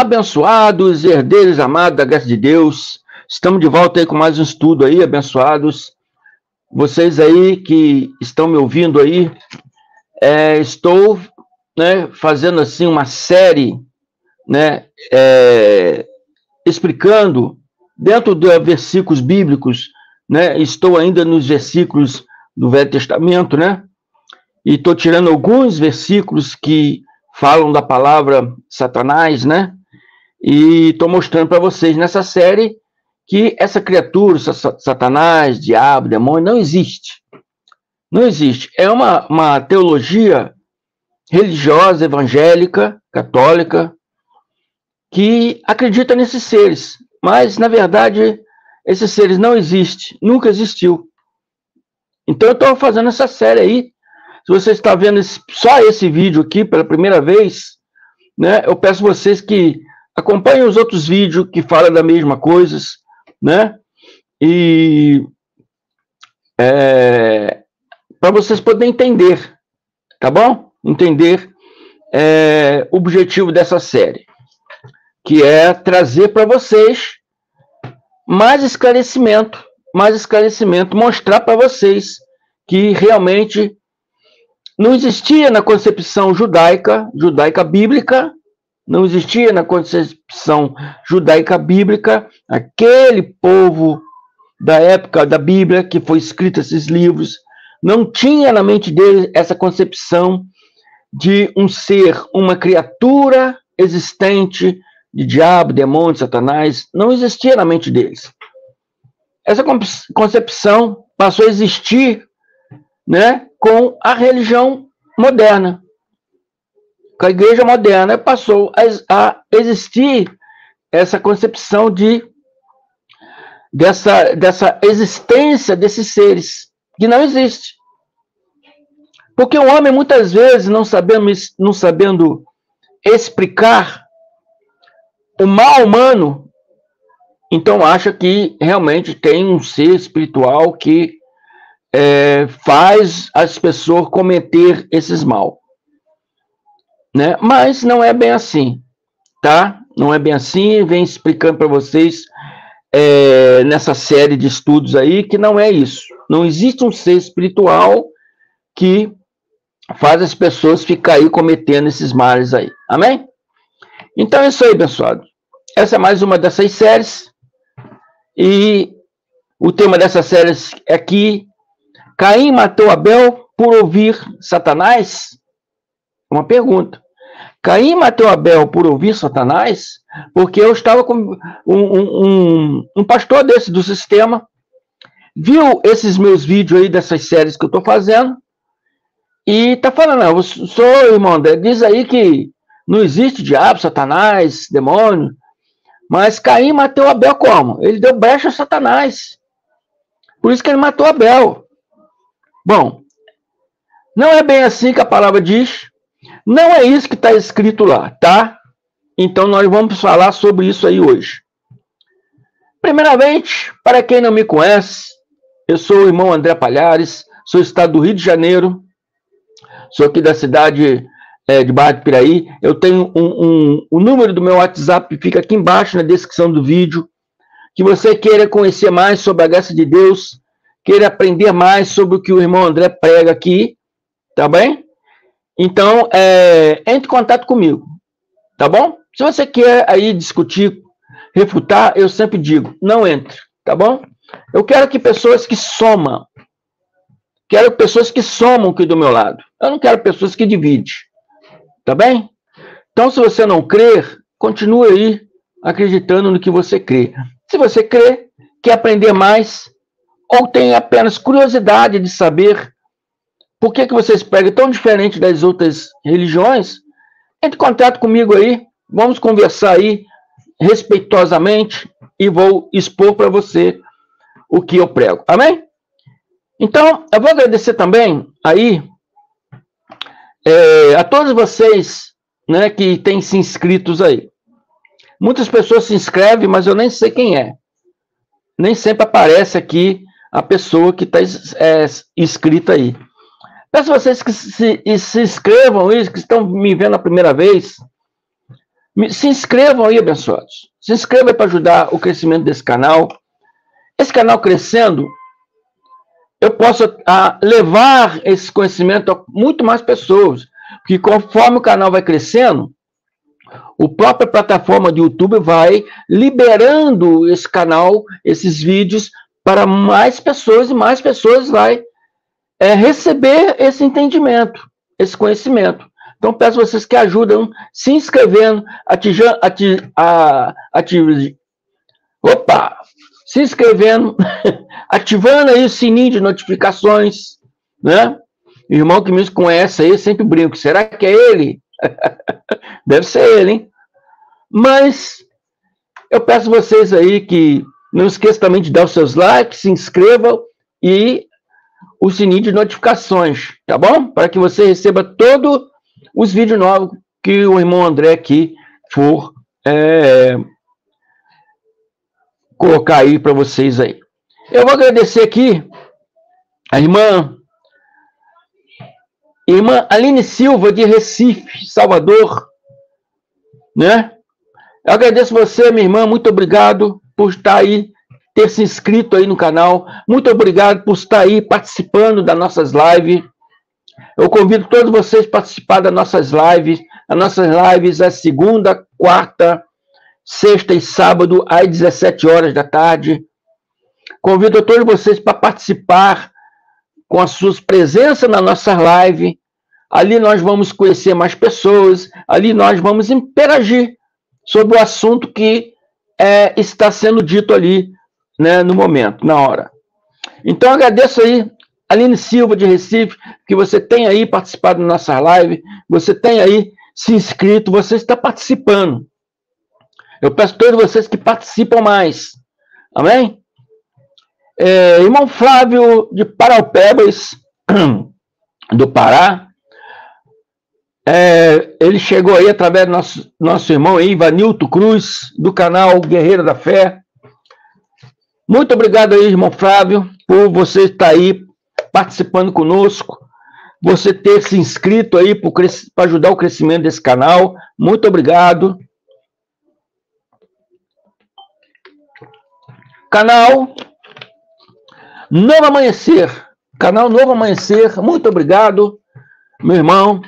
Abençoados, herdeiros amados da graça de Deus, estamos de volta aí com mais um estudo aí, abençoados. Vocês aí que estão me ouvindo aí, estou, fazendo assim uma série, explicando dentro de versículos bíblicos, estou ainda nos versículos do Velho Testamento, e estou tirando alguns versículos que falam da palavra Satanás, e estou mostrando para vocês nessa série que essa criatura, Satanás, diabo, demônio, não existe. Não existe. É uma teologia religiosa, evangélica, católica, que acredita nesses seres. Mas, na verdade, esses seres não existem, nunca existiu. Então, eu estou fazendo essa série aí. Se você está vendo só esse vídeo aqui pela primeira vez, eu peço a vocês que acompanhem os outros vídeos que falam da mesma coisa, e para vocês poderem entender, tá bom? Entender o objetivo dessa série, que é trazer para vocês mais esclarecimento, mostrar para vocês que realmente não existia na concepção judaica bíblica, não existia na concepção judaica bíblica aquele povo da época da Bíblia que foi escrito esses livros, não tinha na mente dele essa concepção de um ser, uma criatura existente, de diabo, demônio, Satanás, não existia na mente deles. Essa concepção passou a existir, com a religião moderna. Com a igreja moderna passou a existir essa concepção dessa existência desses seres, que não existe. Porque o homem, muitas vezes, não sabendo explicar o mal humano, então acha que realmente tem um ser espiritual que faz as pessoas cometer esses mal. Mas não é bem assim, tá? Não é bem assim, vem explicando para vocês nessa série de estudos aí que não é isso. Não existe um ser espiritual que faz as pessoas ficar aí cometendo esses males aí. Amém? Então é isso aí, abençoado. Essa é mais uma dessas séries. E o tema dessa série é que Caim matou Abel por ouvir Satanás? Uma pergunta. Caim matou Abel por ouvir Satanás? Porque eu estava com um pastor desse do sistema, viu esses meus vídeos aí dessas séries que eu estou fazendo, e está falando, não, sou irmão André, diz aí que não existe diabo, Satanás, demônio, mas Caim matou Abel como? Ele deu brecha a Satanás. Por isso que ele matou Abel. Bom, não é bem assim que a palavra diz. Não é isso que está escrito lá, tá? Então nós vamos falar sobre isso aí hoje. Primeiramente, para quem não me conhece, eu sou o irmão André Palhares, sou do estado do Rio de Janeiro, sou aqui da cidade de Barra de Piraí. Eu tenho o número do meu WhatsApp, fica aqui embaixo na descrição do vídeo. Que você queira conhecer mais sobre a graça de Deus, queira aprender mais sobre o que o irmão André prega aqui, tá bem? Então, entre em contato comigo, tá bom? Se você quer aí discutir, refutar, eu sempre digo, não entre, tá bom? Eu quero que pessoas que somam, aqui do meu lado. Eu não quero pessoas que dividem, tá bem? Então, se você não crer, continue aí acreditando no que você crê. Se você crê, quer aprender mais, ou tem apenas curiosidade de saber por que vocês pregam tão diferente das outras religiões, entre em contato comigo aí, vamos conversar aí respeitosamente e vou expor para você o que eu prego. Amém? Então, eu vou agradecer também aí a todos vocês, que têm se inscritos aí. Muitas pessoas se inscrevem, mas eu nem sei quem é. Nem sempre aparece aqui a pessoa que está inscrita aí. Peço a vocês que se inscrevam, que estão me vendo a primeira vez, Se inscrevam aí, abençoados. Se inscrevam aí para ajudar o crescimento desse canal. Esse canal crescendo, eu posso levar esse conhecimento a muito mais pessoas. Porque conforme o canal vai crescendo, a própria plataforma do YouTube vai liberando esse canal, esses vídeos, para mais pessoas, e mais pessoas vai receber esse entendimento, esse conhecimento. Então, peço a vocês que ajudem se inscrevendo, se inscrevendo, ativando aí o sininho de notificações, né? O irmão que me conhece aí, sempre brinco, será que é ele? Deve ser ele, hein? Mas eu peço a vocês aí que não esqueçam também de dar os seus likes, se inscrevam e o sininho de notificações, tá bom? Para que você receba todos os vídeos novos que o irmão André aqui for colocar aí para vocês aí. Eu vou agradecer aqui a irmã Aline Silva, de Recife, Salvador, né? Eu agradeço você, minha irmã, muito obrigado por estar aí, ter se inscrito aí no canal, muito obrigado por estar aí participando das nossas lives. Eu convido todos vocês a participar das nossas lives. As nossas lives é segunda, quarta, sexta e sábado, às 17 horas da tarde. Convido a todos vocês para participar com as suas presenças na nossa live. Ali nós vamos conhecer mais pessoas, ali nós vamos interagir sobre o assunto que está sendo dito ali, né, no momento, na hora. Então, agradeço aí, Aline Silva, de Recife, que você tem aí participado da nossa live, você tem aí se inscrito, você está participando. Eu peço a todos vocês que participam mais. Amém? Irmão Flávio, de Paraupebas, do Pará, ele chegou aí através do nosso irmão aí, Ivanilton Cruz, do canal Guerreiro da Fé. Muito obrigado aí, irmão Flávio, por você estar aí participando conosco, você ter se inscrito aí para ajudar o crescimento desse canal. Muito obrigado. Canal Novo Amanhecer. Canal Novo Amanhecer, muito obrigado, meu irmão.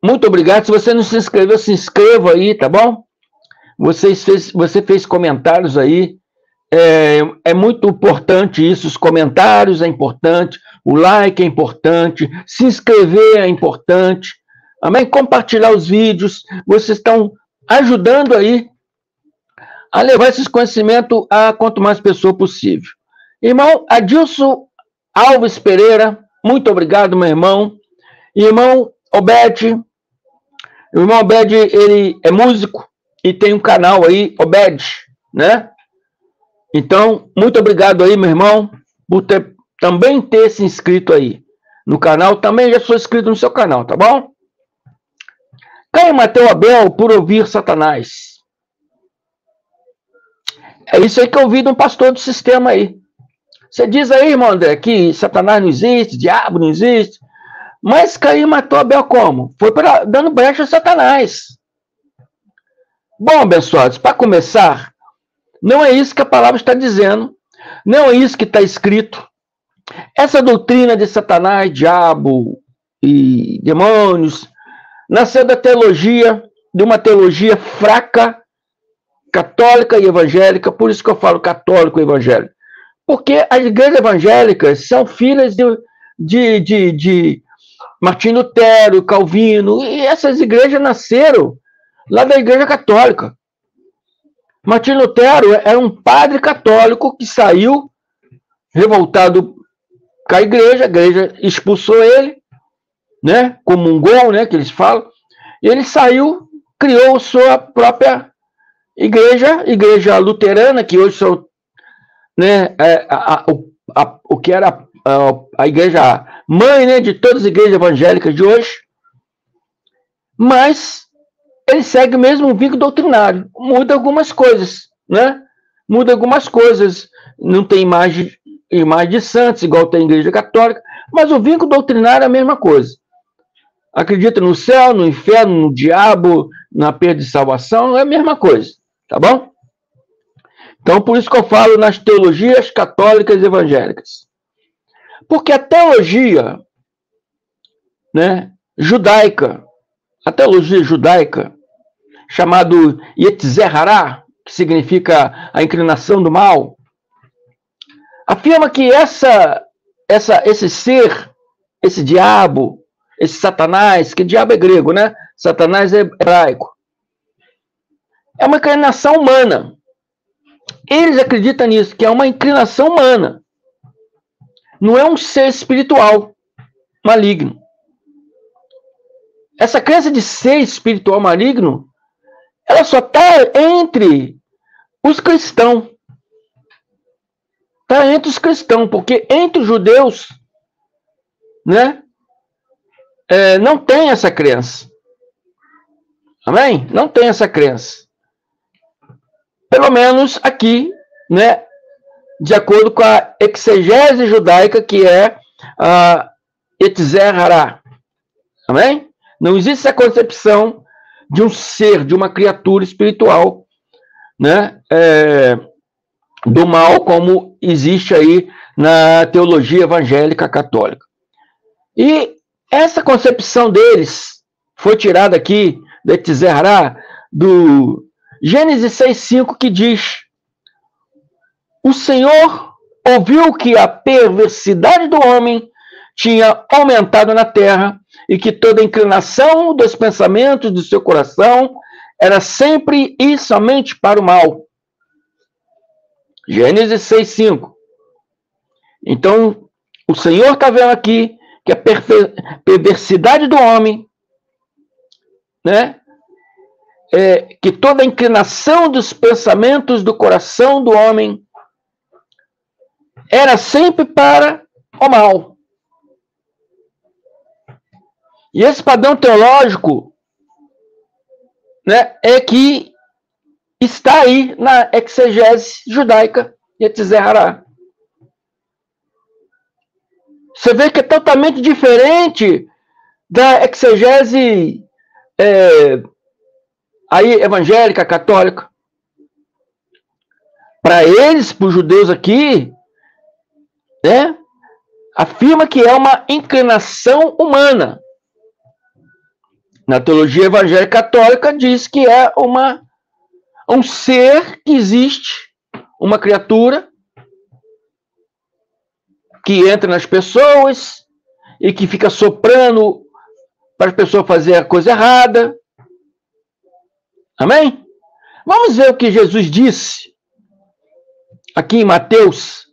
Muito obrigado. Se você não se inscreveu, se inscreva aí, tá bom? Você fez comentários aí. É muito importante isso. Os comentários é importante. O like é importante. Se inscrever é importante. Amém? Compartilhar os vídeos. Vocês estão ajudando aí a levar esses conhecimentos a quanto mais pessoa possível. Irmão Adilson Alves Pereira, muito obrigado, meu irmão. Irmão Obed, o irmão Obed, ele é músico e tem um canal aí, Obed, né? Então, muito obrigado aí, meu irmão, por também ter se inscrito aí no canal. Também já sou inscrito no seu canal, tá bom? Caio Mateu Abel, por ouvir Satanás. É isso aí que eu ouvi de um pastor do sistema aí. Você diz aí, irmão André, que Satanás não existe, diabo não existe. Mas Caim matou Abel como? Foi dando brecha a Satanás. Bom, abençoados, para começar, não é isso que a palavra está dizendo. Não é isso que está escrito. Essa doutrina de Satanás, diabo e demônios, nasceu da teologia, de uma teologia fraca, católica e evangélica. Por isso que eu falo católico e evangélico. Porque as igrejas evangélicas são filhas de Martinho Lutero, Calvino, e essas igrejas nasceram lá da igreja católica. Martinho Lutero era um padre católico que saiu revoltado com a igreja expulsou ele, né, comungou, né, que eles falam, e ele saiu, criou sua própria igreja luterana, que hoje são, né, o que era a igreja mãe, né, de todas as igrejas evangélicas de hoje, mas ele segue mesmo um vínculo doutrinário, muda algumas coisas, né? Muda algumas coisas, não tem imagem de santos, igual tem a igreja católica, mas o vínculo doutrinário é a mesma coisa. acredita no céu, no inferno, no diabo, na perda de salvação, é a mesma coisa, tá bom? Então, por isso que eu falo nas teologias católicas e evangélicas. Porque a teologia, né, judaica, a teologia judaica, chamado Yetzer Hará, que significa a inclinação do mal, afirma que esse ser, esse diabo, esse Satanás, que diabo é grego, né? Satanás é hebraico. É uma inclinação humana. Eles acreditam nisso, que é uma inclinação humana. Não é um ser espiritual maligno. Essa crença de ser espiritual maligno, ela só está entre os cristãos. Está entre os cristãos, porque entre os judeus, né, não tem essa crença. Amém? Não tem essa crença. Pelo menos aqui, né, de acordo com a exegese judaica, que é a Yetzer Hará. Amém? Não existe essa concepção de um ser, de uma criatura espiritual, né, do mal, como existe aí na teologia evangélica católica. E essa concepção deles foi tirada aqui, da Yetzer Hará, do Gênesis 6,5, que diz: o Senhor ouviu que a perversidade do homem tinha aumentado na terra e que toda inclinação dos pensamentos do seu coração era sempre e somente para o mal. Gênesis 6,5. Então, o Senhor está vendo aqui que a perversidade do homem, né, que toda a inclinação dos pensamentos do coração do homem era sempre para o mal. E esse padrão teológico, né, é que está aí na exegese judaica Yetzer Hará. Você vê que é totalmente diferente da exegese aí evangélica, católica. Para eles, para os judeus aqui, né, afirma que é uma inclinação humana. Na teologia evangélica católica diz que é um ser que existe, uma criatura que entra nas pessoas e que fica soprando para as pessoas fazerem a coisa errada. Amém? Vamos ver o que Jesus disse aqui em Mateus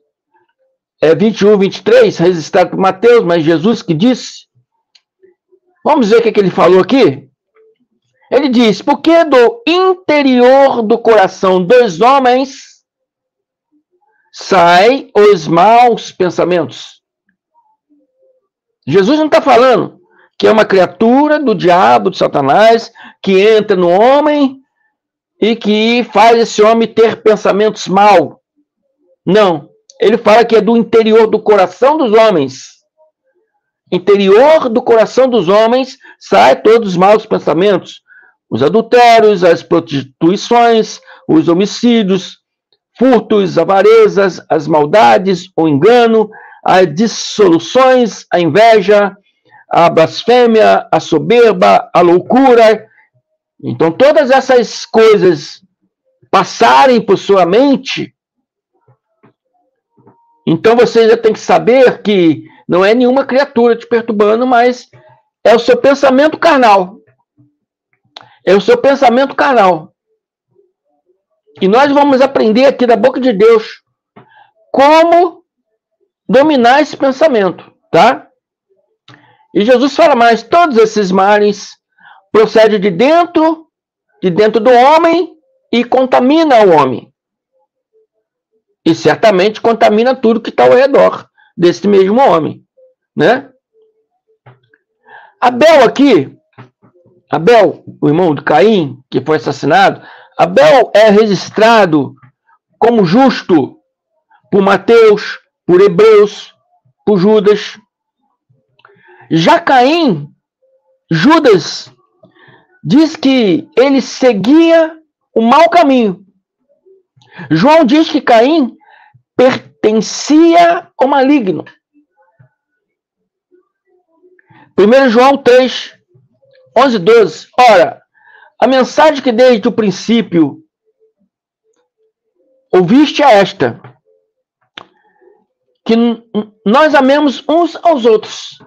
21, 23, registrado por Mateus, mas Jesus que disse. Vamos ver o que ele falou aqui? Ele diz: porque do interior do coração dos homens saem os maus pensamentos. Jesus não está falando que é uma criatura do diabo, de Satanás, que entra no homem e que faz esse homem ter pensamentos maus. Não. Ele fala que é do interior do coração dos homens. Interior do coração dos homens saem todos os maus pensamentos. Os adultérios, as prostituições, os homicídios, furtos, avarezas, as maldades, o engano, as dissoluções, a inveja, a blasfêmia, a soberba, a loucura. Então, todas essas coisas passarem por sua mente, então você já tem que saber que não é nenhuma criatura te perturbando, mas é o seu pensamento carnal. É o seu pensamento carnal. E nós vamos aprender aqui da boca de Deus como dominar esse pensamento, tá? E Jesus fala mais: todos esses males procedem de dentro do homem e contamina o homem. E certamente contamina tudo que está ao redor desse mesmo homem, né? Abel, o irmão de Caim, que foi assassinado, Abel é registrado como justo por Mateus, por Hebreus, por Judas. Já Caim Judas diz que ele seguia o mau caminho. João diz que Caim pertencia ao maligno. 1 João 3, 11 e 12. Ora, a mensagem que desde o princípio ouviste é esta: que nós amemos uns aos outros.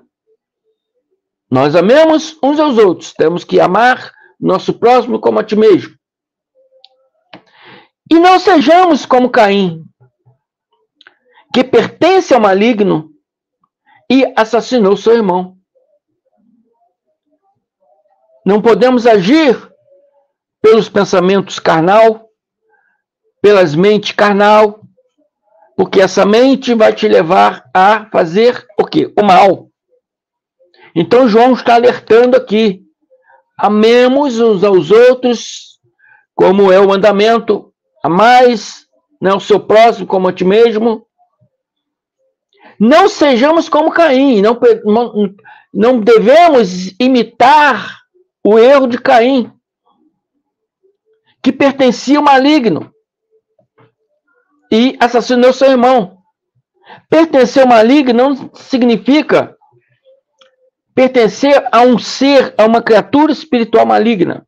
Nós amemos uns aos outros. Temos que amar nosso próximo como a ti mesmo. E não sejamos como Caim, que pertence ao maligno e assassinou seu irmão. Não podemos agir pelos pensamentos carnal, pelas mentes carnal, porque essa mente vai te levar a fazer o quê? O mal. Então João está alertando aqui: amemos uns aos outros, como é o mandamento, amais, né, o seu próximo como a ti mesmo. Não sejamos como Caim, não devemos imitar o erro de Caim, que pertencia ao maligno e assassinou seu irmão. Pertencer ao maligno não significa pertencer a um ser, a uma criatura espiritual maligna,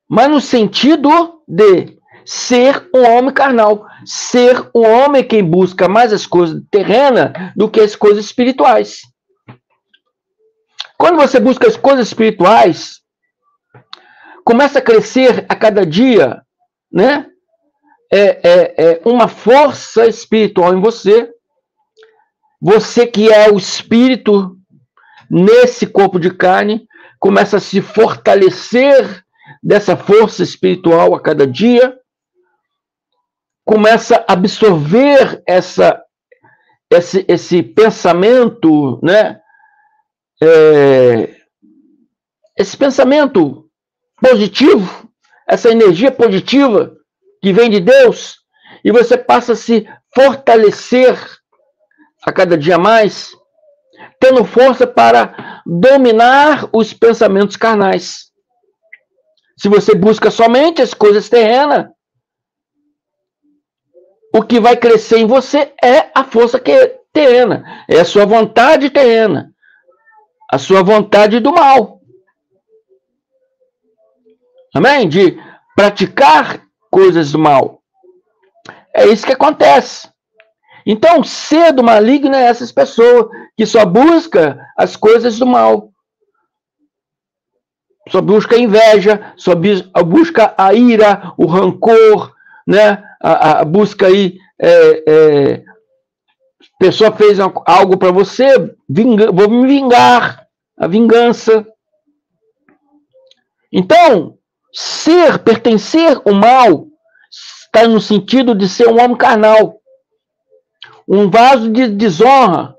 mas no sentido de ser um homem carnal, ser um homem quem busca mais as coisas terrenas do que as coisas espirituais. Quando você busca as coisas espirituais, começa a crescer a cada dia, né? Uma força espiritual em você. Você que é o espírito nesse corpo de carne, começa a se fortalecer dessa força espiritual a cada dia, começa a absorver esse pensamento, né? Esse pensamento positivo, essa energia positiva que vem de Deus, e você passa a se fortalecer a cada dia mais, tendo força para dominar os pensamentos carnais. Se você busca somente as coisas terrenas, o que vai crescer em você é a força que é terrena, é a sua vontade terrena, a sua vontade do mal. Amém? De praticar coisas do mal. É isso que acontece. Então, ser do maligno é essas pessoas que só busca as coisas do mal. Só busca a inveja, só busca a ira, o rancor, né? A busca aí, a pessoa fez algo para você, vou me vingar, a vingança. Então, pertencer ao mal, está no sentido de ser um homem carnal, um vaso de desonra,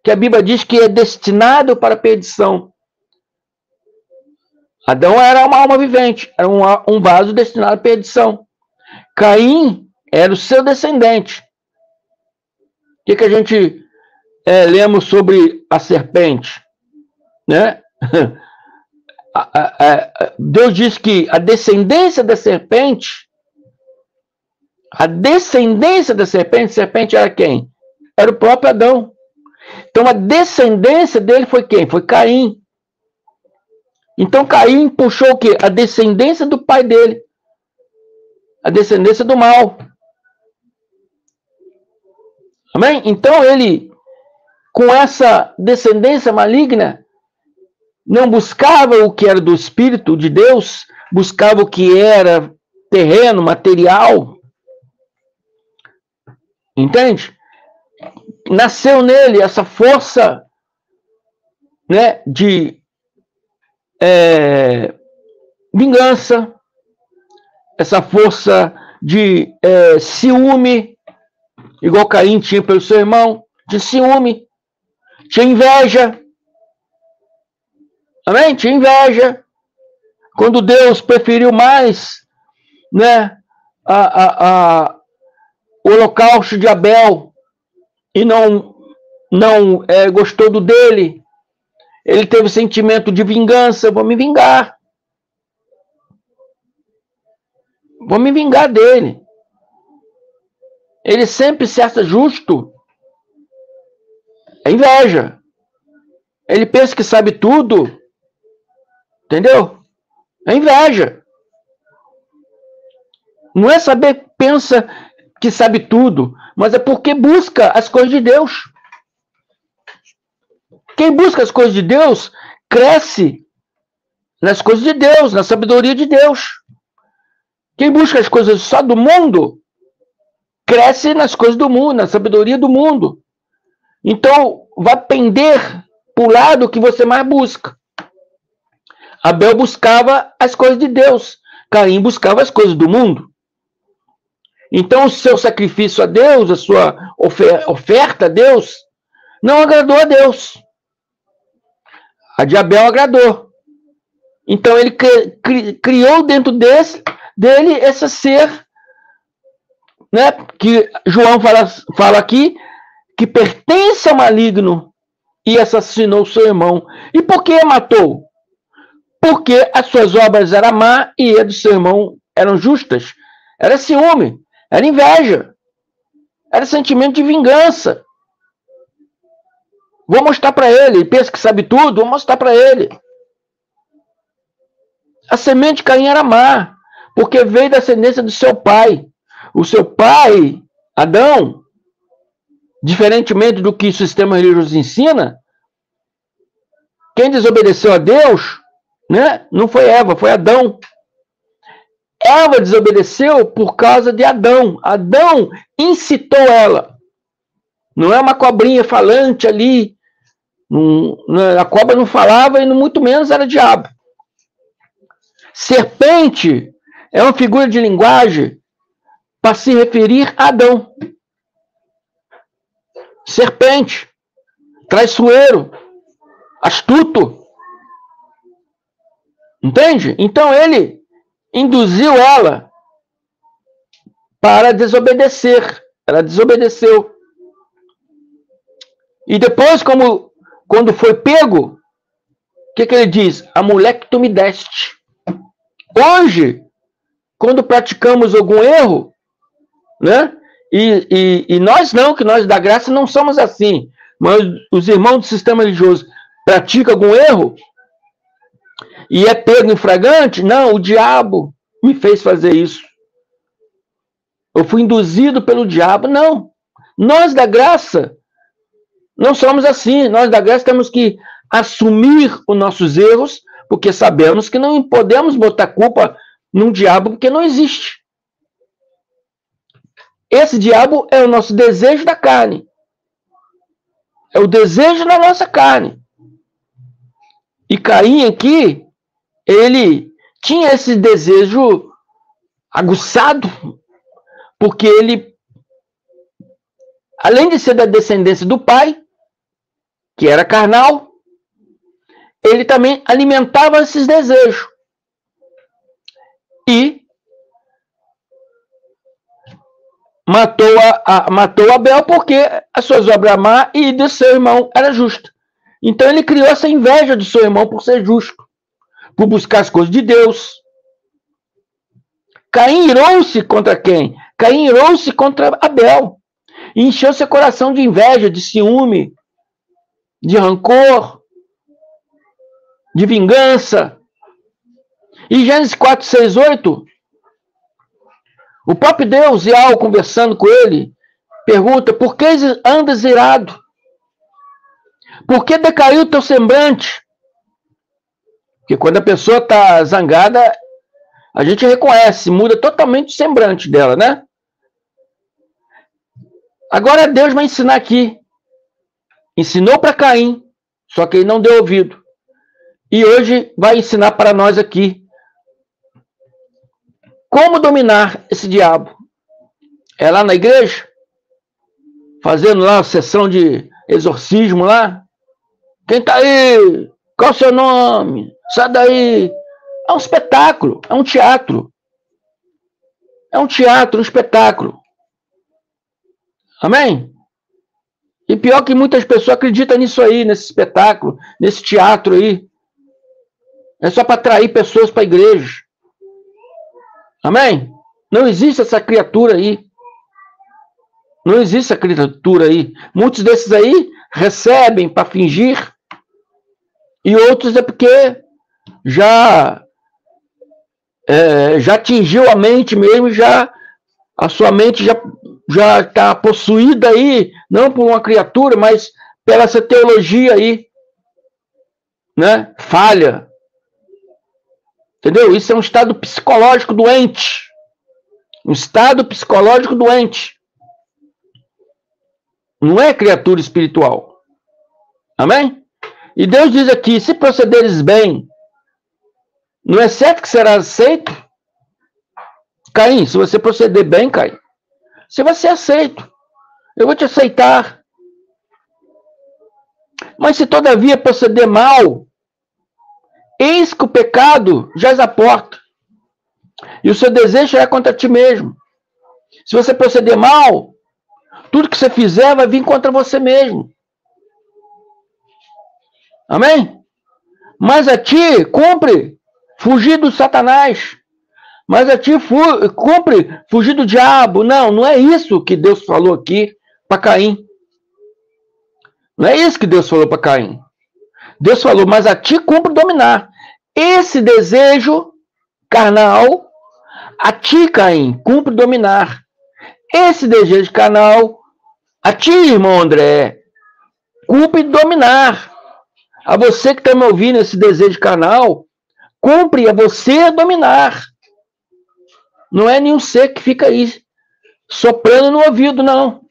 que a Bíblia diz que é destinado para a perdição. Adão era uma alma vivente, era um vaso destinado à perdição. Caim era o seu descendente. O que a gente lemos sobre a serpente? Né? Deus diz que a descendência da serpente era quem? Era o próprio Adão. Então a descendência dele foi quem? Foi Caim. Então Caim puxou o quê? A descendência do pai dele. A descendência do mal. Amém? Então ele, com essa descendência maligna, não buscava o que era do Espírito de Deus, buscava o que era terreno, material. Entende? Nasceu nele essa força, né, de vingança, essa força de ciúme, igual Caim tinha pelo seu irmão, de ciúme, tinha inveja. Amém? Tinha inveja. Quando Deus preferiu mais, né, o holocausto de Abel e não gostou do dele, Ele teve sentimento de vingança, vou me vingar. Vou me vingar dele. Ele sempre se acha justo. É inveja. Ele pensa que sabe tudo. Entendeu? É inveja. Não é saber, pensa que sabe tudo, mas é porque busca as coisas de Deus. Quem busca as coisas de Deus, cresce nas coisas de Deus, na sabedoria de Deus. Quem busca as coisas só do mundo, cresce nas coisas do mundo, na sabedoria do mundo. Então, vai pender para o lado que você mais busca. Abel buscava as coisas de Deus. Caim buscava as coisas do mundo. Então, o seu sacrifício a Deus, a sua oferta a Deus, não agradou a Deus. A de Abel agradou. Então, ele criou dentro dele esse ser, né, que João fala aqui, que pertence ao maligno e assassinou seu irmão. E por que matou? Porque as suas obras eram má e a do seu irmão eram justas. Era ciúme, era inveja, era sentimento de vingança. Vou mostrar para ele. Ele pensa que sabe tudo, vou mostrar para ele. A semente de Caim era má, porque veio da ascendência do seu pai. O seu pai, Adão, diferentemente do que o sistema religioso ensina, quem desobedeceu a Deus, né, não foi Eva, foi Adão. Eva desobedeceu por causa de Adão. Adão incitou ela. Não é uma cobrinha falante ali. A cobra não falava e muito menos era diabo. Serpente é uma figura de linguagem para se referir a Adão. Serpente, traiçoeiro, astuto. Entende? Então ele induziu ela para desobedecer. Ela desobedeceu. E depois, quando foi pego, o que ele diz? A mulher que tu me deste. Hoje, quando praticamos algum erro, né? E nós não, que nós da graça não somos assim. Mas os irmãos do sistema religioso praticam algum erro e é pego em flagrante, não, o diabo me fez fazer isso. Eu fui induzido pelo diabo. Não. Nós da graça não somos assim. Nós da graça temos que assumir os nossos erros, porque sabemos que não podemos botar culpa num diabo, porque não existe. Esse diabo é o nosso desejo da carne. É o desejo da nossa carne. E Caim aqui, ele tinha esse desejo aguçado, porque ele, além de ser da descendência do pai, que era carnal, ele também alimentava esses desejos. E matou Abel porque as suas obras má e de seu irmão era justa. Então ele criou essa inveja do seu irmão por ser justo, por buscar as coisas de Deus. Caim irou-se contra quem? Caim irou-se contra Abel. E encheu seu coração de inveja, de ciúme, de rancor, de vingança. E Gênesis 4, 6, 8, o próprio Deus, Yahweh, conversando com ele, pergunta: por que andas irado? Por que decaiu o teu semblante? Porque quando a pessoa está zangada, a gente reconhece, muda totalmente o semblante dela, né? Agora Deus vai ensinar aqui. Ensinou para Caim, só que ele não deu ouvido. E hoje vai ensinar para nós aqui como dominar esse diabo. É lá na igreja, fazendo lá a sessão de exorcismo lá. Quem tá aí? Qual o seu nome? Sai daí. É um espetáculo, é um teatro. É um teatro, um espetáculo. Amém? E pior que muitas pessoas acreditam nisso aí, nesse espetáculo, nesse teatro aí. É só para atrair pessoas para a igreja. Amém? Não existe essa criatura aí. Não existe essa criatura aí. Muitos desses aí recebem para fingir. E outros é porque já atingiu a mente mesmo, a sua mente já está possuída aí, não por uma criatura, mas pela essa teologia aí, né? Falha. Entendeu? Isso é um estado psicológico doente. Um estado psicológico doente. Não é criatura espiritual. Amém? E Deus diz aqui, se procederes bem, não é certo que será aceito? Caim, se você proceder bem, Caim, você vai ser aceito. Eu vou te aceitar. Mas se todavia proceder mal, eis que o pecado jaz à porta. E o seu desejo é contra ti mesmo. Se você proceder mal, tudo que você fizer vai vir contra você mesmo. Amém? Mas a ti cumpre fugir do Satanás. Mas a ti cumpre fugir do diabo. Não é isso que Deus falou aqui para Caim. Não é isso que Deus falou para Caim. Deus falou, mas a ti cumpre dominar. Esse desejo carnal, a ti, Caim, cumpre dominar. Esse desejo carnal, a ti, irmão André, cumpre dominar. A você que está me ouvindo, esse desejo carnal, cumpre a você dominar. Não é nenhum ser que fica aí soprando no ouvido, não.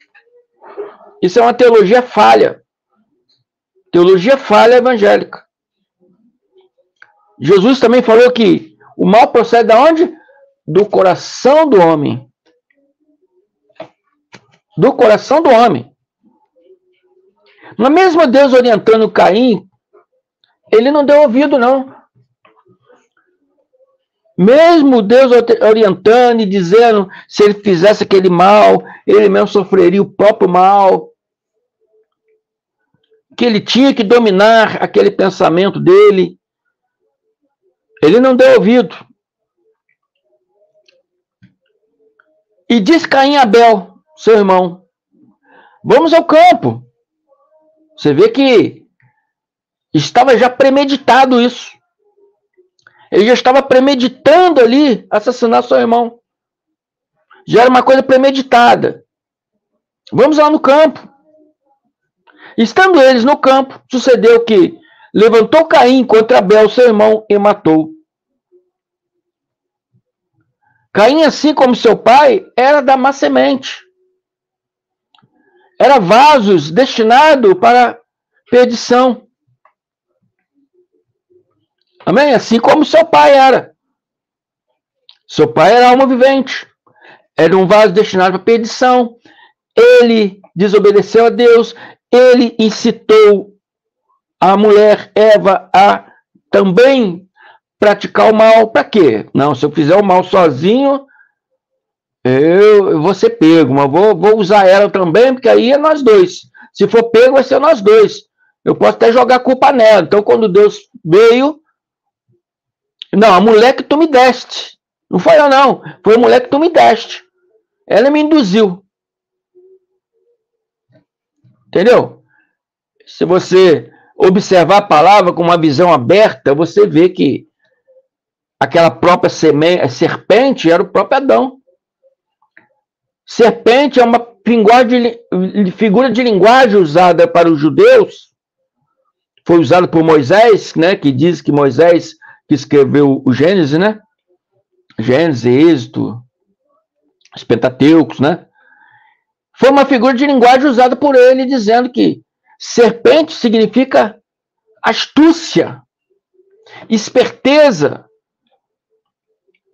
Isso é uma teologia falha. Teologia falha evangélica. Jesus também falou que o mal procede de onde? Do coração do homem. Do coração do homem. Mas mesmo Deus orientando Caim, ele não deu ouvido, não. Mesmo Deus orientando e dizendo, se ele fizesse aquele mal, ele mesmo sofreria o próprio mal, que ele tinha que dominar aquele pensamento dele, ele não deu ouvido. E diz Caim a Abel, seu irmão, vamos ao campo. Você vê que estava já premeditado isso. Ele já estava premeditando ali assassinar seu irmão. Já era uma coisa premeditada. Vamos lá no campo. Estando eles no campo, sucedeu que levantou Caim contra Abel, seu irmão, e matou. Caim, assim como seu pai, era da má semente. Era vasos destinados para perdição. Amém? Assim como seu pai era. Seu pai era alma vivente. Era um vaso destinado para perdição. Ele desobedeceu a Deus. Ele incitou a mulher Eva a também praticar o mal. Para quê? Não, se eu fizer o mal sozinho, eu vou ser pego. Mas vou usar ela também, porque aí é nós dois. Se for pego, vai ser nós dois. Eu posso até jogar a culpa nela. Então, quando Deus veio... Não, a mulher que tu me deste. Não foi eu, não. Foi a mulher que tu me deste. Ela me induziu. Entendeu? Se você observar a palavra com uma visão aberta, você vê que aquela própria serpente era o próprio Adão. Serpente é uma figura de linguagem usada para os judeus. Foi usado por Moisés, né, que diz que Moisés que escreveu o Gênesis, né? Gênesis, Êxodo, os Pentateucos, né? Foi uma figura de linguagem usada por ele, dizendo que serpente significa astúcia, esperteza.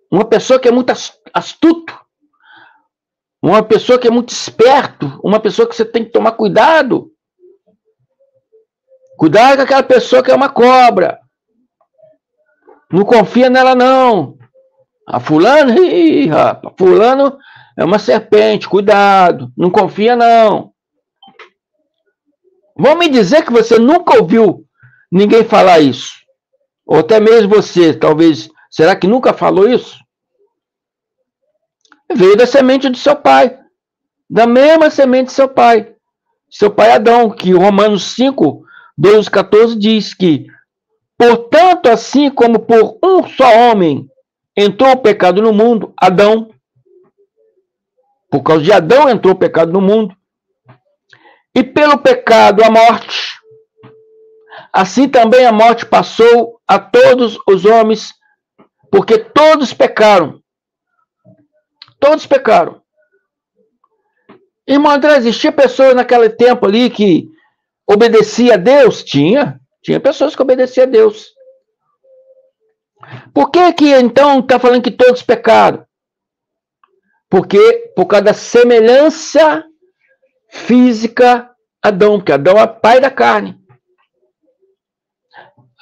Uma pessoa que é muito astuto. Uma pessoa que é muito esperto. Uma pessoa que você tem que tomar cuidado. Cuidado com aquela pessoa que é uma cobra. Não confia nela, não. A fulano, rapaz, fulano é uma serpente, cuidado. Não confia, não. Vão me dizer que você nunca ouviu ninguém falar isso. Ou até mesmo você, talvez, será que nunca falou isso? Veio da semente do seu pai, da mesma semente do seu pai Adão, que Romanos 5, 12, 14 diz que, portanto, assim como por um só homem entrou o pecado no mundo, Adão, por causa de Adão entrou o pecado no mundo, e pelo pecado a morte, assim também a morte passou a todos os homens, porque todos pecaram. Todos pecaram. Irmão André, existia pessoas naquele tempo ali que obedecia a Deus? Tinha pessoas que obedeciam a Deus. Por que então está falando que todos pecaram? Porque por causa da semelhança física a Adão, porque Adão é pai da carne.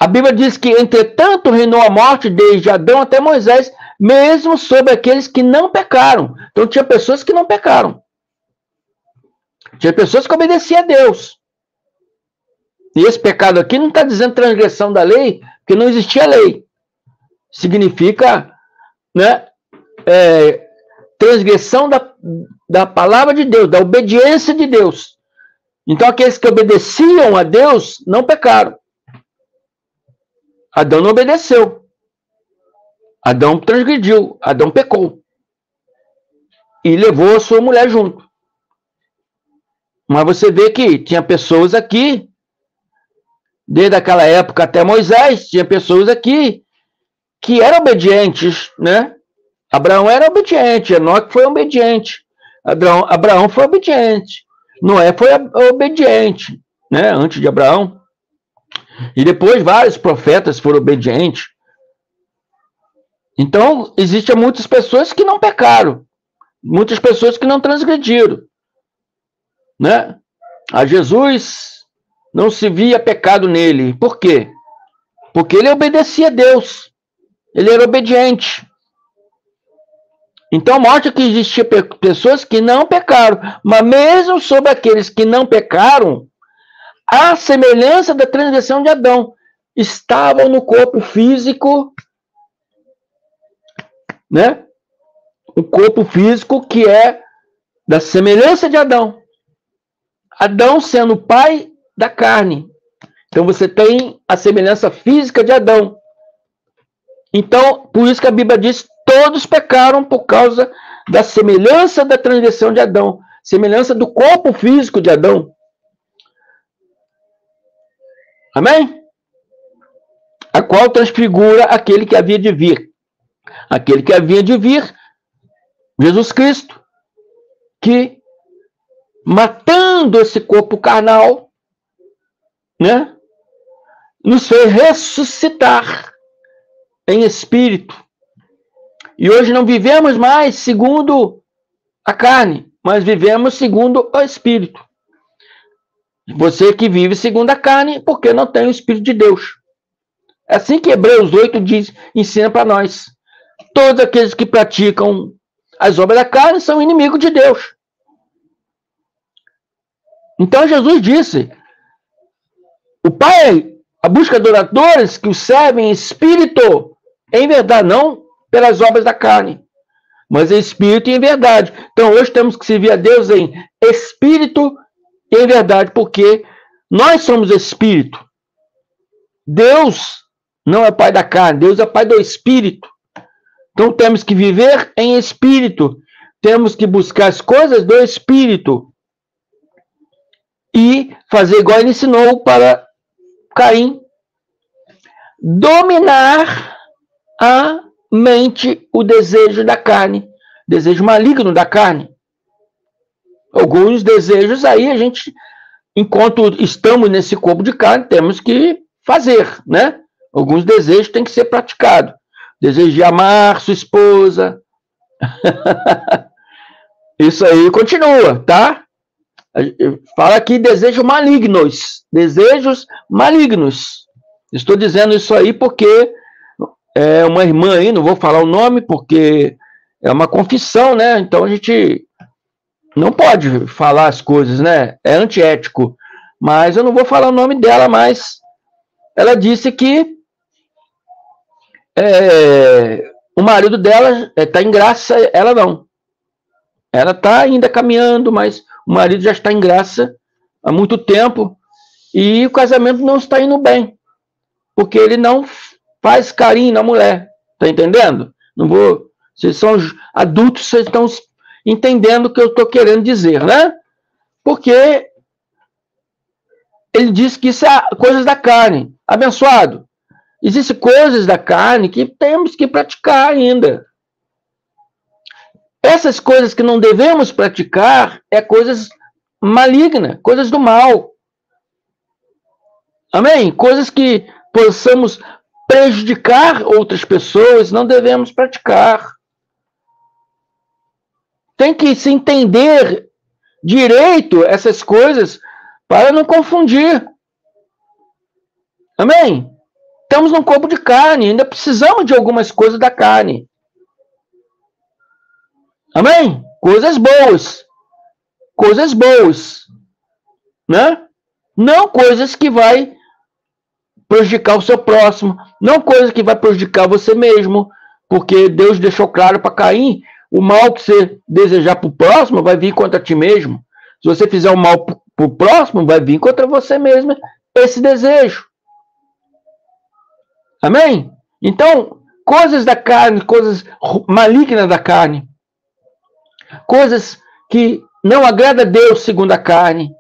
A Bíblia diz que, entretanto, reinou a morte desde Adão até Moisés, mesmo sobre aqueles que não pecaram. Então, tinha pessoas que não pecaram. Tinha pessoas que obedeciam a Deus. E esse pecado aqui não está dizendo transgressão da lei, porque não existia lei. Significa, né, transgressão da palavra de Deus, da obediência de Deus. Então, aqueles que obedeciam a Deus não pecaram. Adão não obedeceu. Adão transgrediu. Adão pecou. E levou a sua mulher junto. Mas você vê que tinha pessoas aqui, desde aquela época até Moisés, tinha pessoas aqui que eram obedientes, né? Abraão era obediente, Enoque foi obediente, Abraão foi obediente, Noé foi obediente, né? Antes de Abraão. E depois vários profetas foram obedientes. Então, existem muitas pessoas que não pecaram. Muitas pessoas que não transgrediram. Né? A Jesus não se via pecado nele. Por quê? Porque ele obedecia a Deus. Ele era obediente. Então, mostra que existiam pessoas que não pecaram. Mas mesmo sobre aqueles que não pecaram, a semelhança da transgressão de Adão, estavam no corpo físico, né? O corpo físico que é da semelhança de Adão. Adão sendo o pai da carne. Então você tem a semelhança física de Adão. Então, por isso que a Bíblia diz, todos pecaram por causa da semelhança da transgressão de Adão. Semelhança do corpo físico de Adão. Amém? A qual transfigura aquele que havia de vir. Aquele que havia de vir, Jesus Cristo, que matando esse corpo carnal, né, nos fez ressuscitar em espírito. E hoje não vivemos mais segundo a carne, mas vivemos segundo o espírito. Você que vive segundo a carne, porque não tem o Espírito de Deus. É assim que Hebreus 8 diz, ensina para nós. Todos aqueles que praticam as obras da carne são inimigos de Deus. Então Jesus disse, o Pai, a busca de adoradores que o servem em espírito, em verdade, não pelas obras da carne, mas em espírito e em verdade. Então hoje temos que servir a Deus em espírito e em verdade, porque nós somos espírito. Deus não é pai da carne, Deus é pai do espírito. Então temos que viver em espírito, temos que buscar as coisas do espírito e fazer igual ele ensinou para Caim, dominar a mente, o desejo da carne, desejo maligno da carne. Alguns desejos aí a gente, enquanto estamos nesse corpo de carne, temos que fazer, né? Alguns desejos têm que ser praticados. Desejo de amar sua esposa. Isso aí continua, tá? Fala aqui desejos malignos. Desejos malignos. Estou dizendo isso aí porque é uma irmã aí, não vou falar o nome, porque é uma confissão, né? Então a gente não pode falar as coisas, né? É antiético. mas eu não vou falar o nome dela, mas ela disse que o marido dela está em graça, ela não. Ela está ainda caminhando, mas o marido já está em graça há muito tempo e o casamento não está indo bem, porque ele não faz carinho na mulher. Tá entendendo? Não vou. Vocês são adultos, vocês estão entendendo o que eu estou querendo dizer, né? Porque ele diz que isso é coisas da carne. Abençoado. Existem coisas da carne que temos que praticar ainda. Essas coisas que não devemos praticar é coisas malignas, coisas do mal. Amém? Coisas que possamos prejudicar outras pessoas, não devemos praticar. Tem que se entender direito essas coisas para não confundir. Amém? Estamos num corpo de carne, ainda precisamos de algumas coisas da carne. Amém? Coisas boas. Coisas boas. Né? Não coisas que vai prejudicar o seu próximo, não coisas que vai prejudicar você mesmo, porque Deus deixou claro para Caim, o mal que você desejar para o próximo vai vir contra ti mesmo. Se você fizer o mal para o próximo, vai vir contra você mesmo esse desejo. Amém? Então, coisas da carne, coisas malignas da carne, coisas que não agradam a Deus segundo a carne,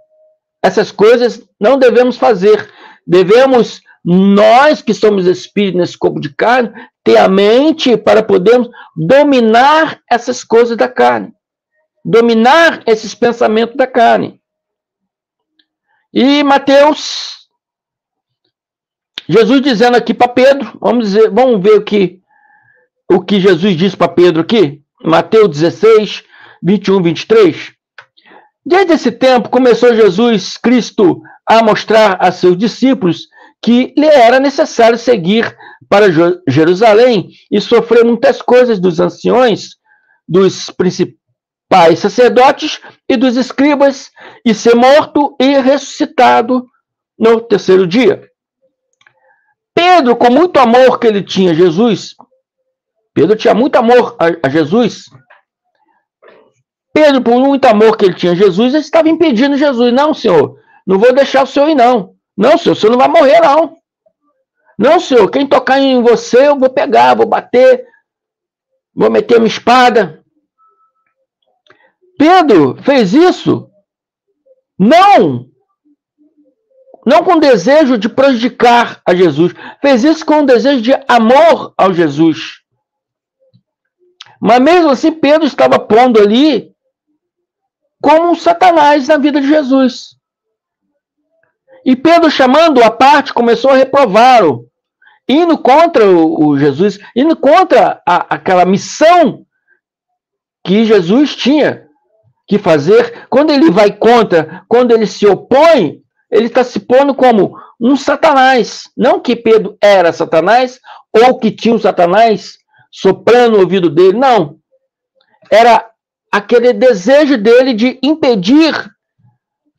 essas coisas não devemos fazer. Devemos, nós que somos espíritos nesse corpo de carne, ter a mente para podermos dominar essas coisas da carne. Dominar esses pensamentos da carne. E Mateus, Jesus dizendo aqui para Pedro, vamos ver o que Jesus disse para Pedro aqui, Mateus 16, 21, 23. Desde esse tempo começou Jesus Cristo a mostrar a seus discípulos que lhe era necessário seguir para Jerusalém e sofrer muitas coisas dos anciões, dos principais sacerdotes e dos escribas, e ser morto e ressuscitado no terceiro dia. Pedro, com muito amor que ele tinha a Jesus, Pedro tinha muito amor a Jesus. Pedro, por muito amor que ele tinha a Jesus, ele estava impedindo Jesus. Não, Senhor, não vou deixar o Senhor ir, não. Não, Senhor, o Senhor não vai morrer, não. Não, Senhor, quem tocar em você, eu vou pegar, vou bater, vou meter minha espada. Pedro fez isso não com desejo de prejudicar a Jesus. Fez isso com desejo de amor ao Jesus. Mas mesmo assim, Pedro estava pondo ali como um Satanás na vida de Jesus. E Pedro, chamando-o à parte, começou a reprová-lo, indo contra o Jesus, indo contra aquela missão que Jesus tinha que fazer. Quando ele vai contra, quando ele se opõe, ele está se pondo como um Satanás. Não que Pedro era Satanás, ou que tinha um Satanás soprando no ouvido dele, não. Era aquele desejo dele de impedir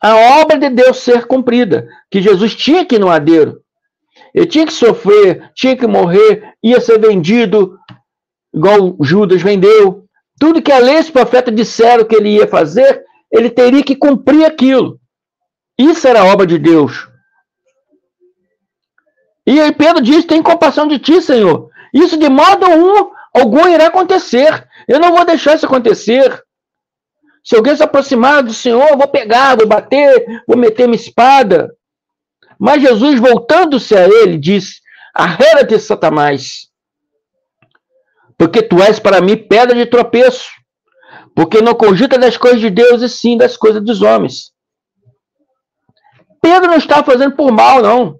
a obra de Deus ser cumprida, que Jesus tinha que ir no madeiro. Ele tinha que sofrer, tinha que morrer, ia ser vendido, igual Judas vendeu. Tudo que a lei e os profetas disseram que ele ia fazer, ele teria que cumprir aquilo. Isso era a obra de Deus. E aí Pedro diz, tem compaixão de ti, Senhor. Isso de modo algum irá acontecer. Eu não vou deixar isso acontecer. Se alguém se aproximar do Senhor, eu vou pegar, vou bater, vou meter minha espada. Mas Jesus, voltando-se a ele, disse, arreda-te, Satanás, porque tu és para mim pedra de tropeço, porque não cogita das coisas de Deus e sim das coisas dos homens. Pedro não estava fazendo por mal, não.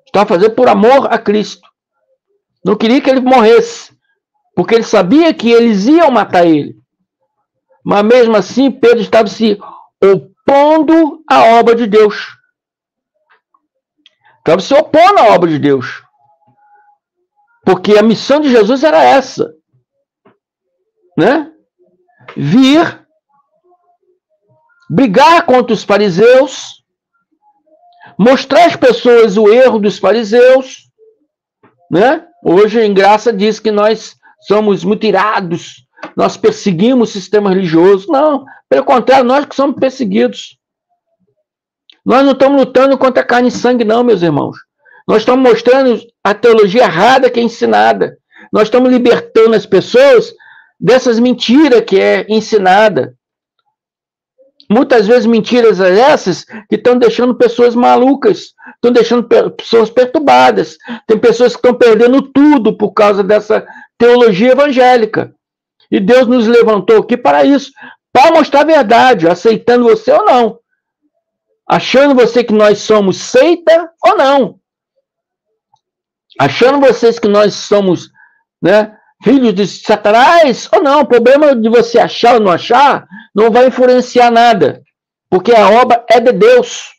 Estava fazendo por amor a Cristo. Não queria que ele morresse, porque ele sabia que eles iam matar ele. Mas mesmo assim, Pedro estava se opondo à obra de Deus. Estava se opondo à obra de Deus. Porque a missão de Jesus era essa. Né? Vir, brigar contra os fariseus, mostrar às pessoas o erro dos fariseus, né? Hoje, em graça, diz que nós somos muito irados, nós perseguimos o sistema religioso. Não, pelo contrário, nós que somos perseguidos. Nós não estamos lutando contra carne e sangue, não, meus irmãos. Nós estamos mostrando a teologia errada que é ensinada. Nós estamos libertando as pessoas dessas mentiras que é ensinada. Muitas vezes mentiras essas que estão deixando pessoas malucas, estão deixando pessoas perturbadas. Tem pessoas que estão perdendo tudo por causa dessa teologia evangélica. E Deus nos levantou aqui para isso, para mostrar a verdade, aceitando você ou não. Achando você que nós somos seita ou não. Achando vocês que nós somos, né, filhos de Satanás ou não. O problema de você achar ou não achar não vai influenciar nada. Porque a obra é de Deus.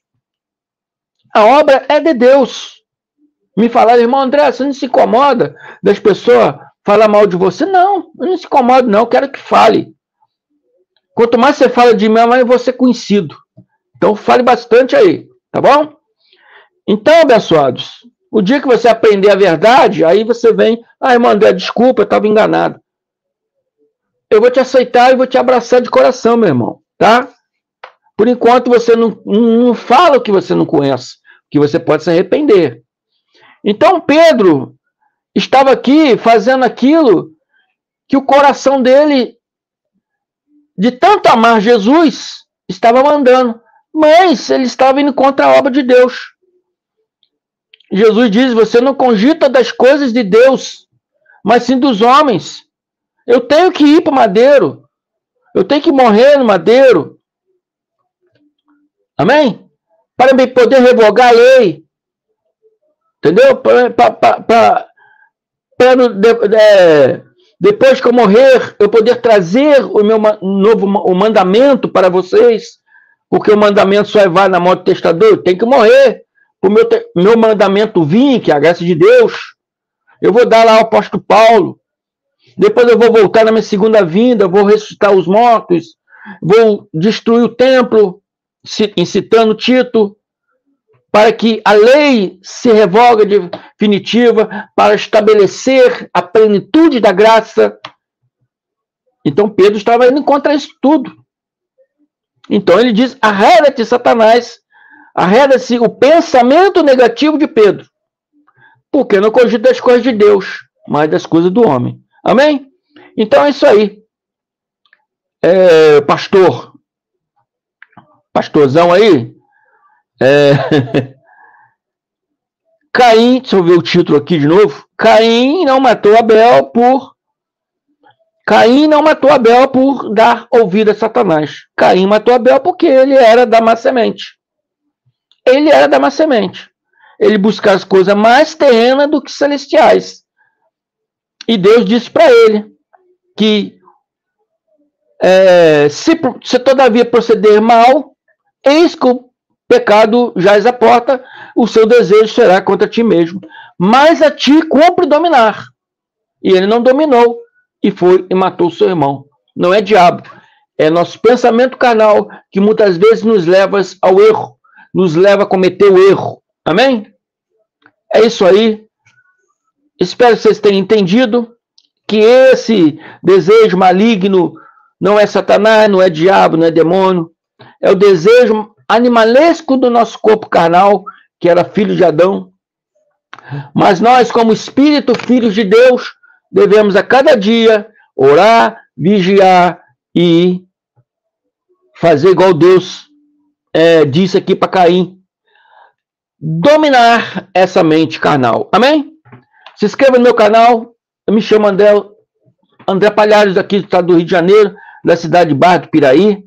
A obra é de Deus. Me falaram, irmão André, você não se incomoda das pessoas falar mal de você? Não, eu não se incomodo não, eu quero que fale. Quanto mais você fala de mim, mais eu vou ser conhecido. Então fale bastante aí, tá bom? Então, abençoados, o dia que você aprender a verdade, aí você vem, irmão André, desculpa, eu estava enganado. Eu vou te aceitar e vou te abraçar de coração, meu irmão, tá? Por enquanto você não fala o que você não conhece, que você pode se arrepender. Então Pedro estava aqui fazendo aquilo que o coração dele, de tanto amar Jesus, estava mandando. Mas ele estava indo contra a obra de Deus. Jesus diz, você não cogita das coisas de Deus, mas sim dos homens. Eu tenho que ir para o madeiro. Eu tenho que morrer no madeiro. Amém? Para me poder revogar a lei. Entendeu? Depois que eu morrer, eu poder trazer o meu novo mandamento para vocês. Porque o mandamento só vai na mão do testador. Tem que morrer. O meu mandamento vir, que é a graça de Deus. Eu vou dar lá ao apóstolo Paulo. Depois eu vou voltar na minha segunda vinda. Vou ressuscitar os mortos. Vou destruir o templo, incitando Tito, para que a lei se revogue definitiva, para estabelecer a plenitude da graça. Então Pedro estava indo contra isso tudo. Então ele diz, arreda-te, Satanás, arreda-se o pensamento negativo de Pedro, porque não cogita das coisas de Deus, mas das coisas do homem. Amém? Então é isso aí. Pastorzão aí, Caim, deixa eu ver o título aqui de novo. Caim não matou Abel por dar ouvido a Satanás. Caim matou Abel porque ele era da má semente. Ele era da má semente. Ele buscava as coisas mais terrenas do que celestiais. E Deus disse para ele que se todavia proceder mal, eis que o pecado jaz à porta, o seu desejo será contra ti mesmo. Mas a ti cumpre dominar. E ele não dominou. E foi e matou o seu irmão. Não é diabo. É nosso pensamento carnal que muitas vezes nos leva ao erro. Nos leva a cometer o erro. Amém? É isso aí. Espero que vocês tenham entendido que esse desejo maligno não é Satanás, não é diabo, não é demônio. É o desejo animalesco do nosso corpo carnal, que era filho de Adão. Mas nós, como espírito, filhos de Deus, devemos a cada dia orar, vigiar e fazer igual Deus disse aqui para Caim. Dominar essa mente carnal. Amém? Se inscreva no meu canal. Eu me chamo André Palhares, aqui do estado do Rio de Janeiro, da cidade de Barra do Piraí.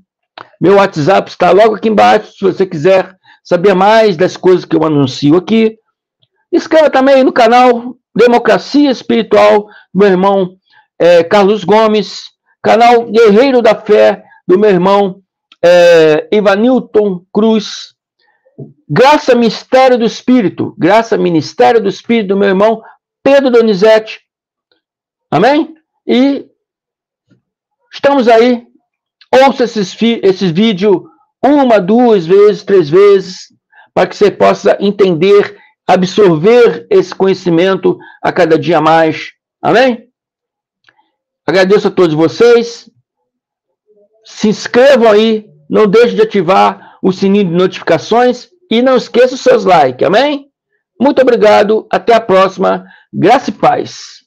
Meu WhatsApp está logo aqui embaixo, se você quiser saber mais das coisas que eu anuncio aqui. Inscreva também no canal Democracia Espiritual, do meu irmão Carlos Gomes, canal Guerreiro da Fé, do meu irmão Ivanilton Cruz, Graça Ministério do Espírito, do meu irmão Pedro Donizete. Amém? E estamos aí. Ouça esses vídeos 1, 2 vezes, 3 vezes, para que você possa entender, absorver esse conhecimento a cada dia mais. Amém? Agradeço a todos vocês. Se inscrevam aí, não deixe de ativar o sininho de notificações e não esqueça os seus likes, amém? Muito obrigado, até a próxima. Graça e paz.